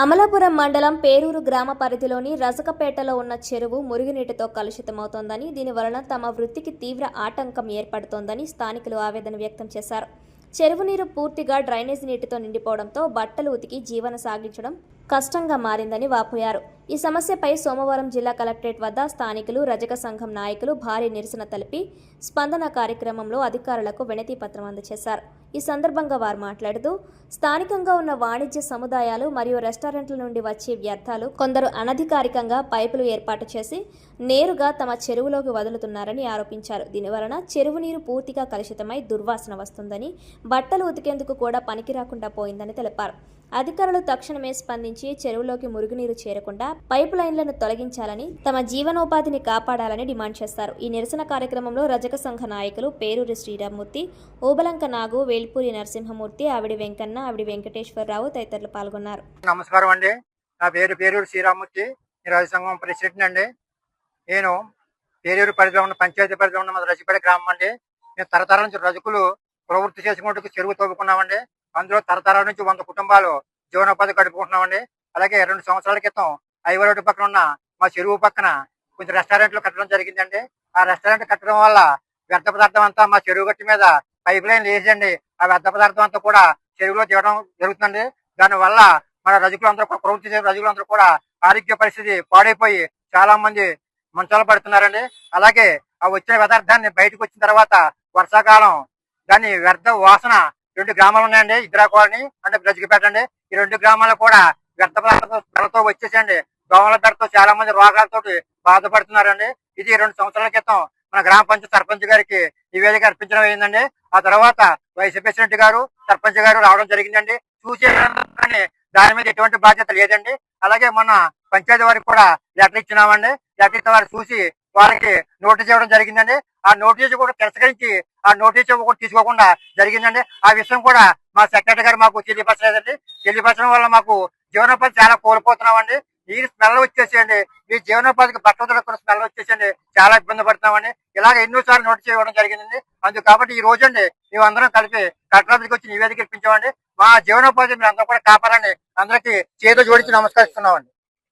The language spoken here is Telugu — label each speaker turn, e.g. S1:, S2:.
S1: అమలాపురం మండలం పేరూరు గ్రామ పరిధిలోని రజకపేటలో ఉన్న చెరువు మురుగునీటితో కలుషితమవుతోందని, దీనివలన తమ వృత్తికి తీవ్ర ఆటంకం ఏర్పడుతోందని స్థానికులు ఆవేదన వ్యక్తం చేశారు. చెరువు నీరు పూర్తిగా డ్రైనేజ్ నీటితో నిండిపోవడంతో బట్టలు ఉతికి జీవన సాగించడం కష్టంగా మారిందని వాపోయారు. ఈ సమస్యపై సోమవారం జిల్లా కలెక్టరేట్ వద్ద స్థానికులు, రజక సంఘం నాయకులు భారీ నిరసన తెలిపి స్పందన కార్యక్రమంలో అధికారులకు వినతి పత్రం అందజేశారు. ఈ సందర్భంగా వారు మాట్లాడుతూ, స్థానికంగా ఉన్న వాణిజ్య సముదాయాలు మరియు రెస్టారెంట్ల నుండి వచ్చే వ్యర్థాలు కొందరు అనధికారికంగా పైపులు ఏర్పాటు చేసి నేరుగా తమ చెరువులోకి వదులుతున్నారని ఆరోపించారు. దీనివలన చెరువు నీరు పూర్తిగా కలుషితమై దుర్వాసన వస్తుందని, బట్టలు ఉతికేందుకు కూడా పనికి రాకుండా పోయిందని తెలిపారు. అధికారులు తక్షణమే స్పందించి చెరువులోకి మురుగునీరు చేరకుండా పైపు లైన్లను తొలగించాలని, తమ జీవనోపాధిని కాపాడాలని డిమాండ్ చేశారు. ఈ నిరసన కార్యక్రమంలో రజక సంఘ నాయకులు పేరూరి శ్రీరామ్మూర్తి, ఓబలంక నాగు, వేల్పూరి నరసింహమూర్తి, ఆవిడి వెంకన్న, ఆవిడి వెంకటేశ్వరరావు తదితరులు పాల్గొన్నారు.
S2: నమస్కారం అండి. నా పేరు పేరూరి శ్రీరామ్మూర్తి, రజక సంఘం ప్రెసిడెంట్ అండి. నేను పేరూరు పరిధిలో ఉన్న పంచాయతీ పరిధిలో ఉన్న రజపేట గ్రామం అండి. మేము తరతరాల నుంచి రజకులు ప్రవృత్తి చేసుకుంటూ చెరువు తవ్వుకున్నామండి. అందులో తరతరాల నుంచి 100 కుటుంబాలు జీవనోపాధి గడుపుకుంటున్నామండి. అలాగే 2 సంవత్సరాల క్రితం ఐవర్ రోడ్డు పక్కన ఉన్న మా చెరువు పక్కన కొంచెం రెస్టారెంట్లు కట్టడం జరిగిందండి. ఆ రెస్టారెంట్ కట్టడం వల్ల వ్యర్థ పదార్థం అంతా మా చెరువు గట్టి మీద పైప్ లైన్ వేసండి. ఆ వ్యర్థ పదార్థం అంతా కూడా చెరువులో తీయడం జరుగుతుందండి. దానివల్ల మన రజకులందరూ ప్రవృత్తి చేసే రజకులందరూ కూడా ఆరోగ్య పరిస్థితి పాడైపోయి చాలా మంది మంచాలు పడుతున్నారండి. అలాగే ఆ వచ్చిన పదార్థాన్ని బయటకు వచ్చిన తర్వాత వర్షాకాలం దాని వ్యర్థ వాసన 2 గ్రామాలు ఉన్నాయండి. ఇద్దరా కాలనీ అంటే రజకపేట అండి. ఈ 2 గ్రామాలు కూడా వ్యర్థ పదార్థాలతో వచ్చేసండి దోమల పెడతో చాలా మంది రోగాలతో బాధపడుతున్నారండి. ఇది 2 సంవత్సరాల క్రితం మన గ్రామ పంచాయతీ సర్పంచ్ గారికి నివేదిక అర్పించడం అయిందండి. ఆ తర్వాత వైస్ ప్రెసిడెంట్ గారు, సర్పంచ్ గారు రావడం జరిగిందండి. చూసే కానీ దాని మీద ఎటువంటి బాధ్యత లేదండి. అలాగే మన పంచాయతీ వారికి కూడా లెటర్ ఇచ్చినామండి. లెటర్ ఇచ్చిన వారు చూసి వాళ్ళకి నోటీస్ ఇవ్వడం జరిగిందండి. ఆ నోటీసు కూడా తిరస్కరించి ఆ నోటీసు కూడా తీసుకోకుండా జరిగిందండి. ఆ విషయం కూడా మా సెక్రటరీ గారు మాకు తెలియపరచలేదండి. తెలియపరచడం వల్ల మాకు జీవనోపాధి చాలా కోల్పోతున్నామండి. నీరు స్మెల్ వచ్చేసేయండి, మీ జీవనోపాధికి బట్టలు స్మెల్ వచ్చేసండి చాలా ఇబ్బంది పడుతున్నామండి. ఇలాగ ఎన్నోసార్లు నోటీస్ ఇవ్వడం జరిగిందండి. అందుకు కాబట్టి ఈ రోజు అండి మేమందరం కలిపి కలెక్టరేట్కి వచ్చి నివేదిక ఇప్పించామండి. మా జీవనోపాధి మీరు అందరూ కూడా కాపాడండి. అందరికీ చేతులు జోడించి నమస్కరిస్తున్నామండి.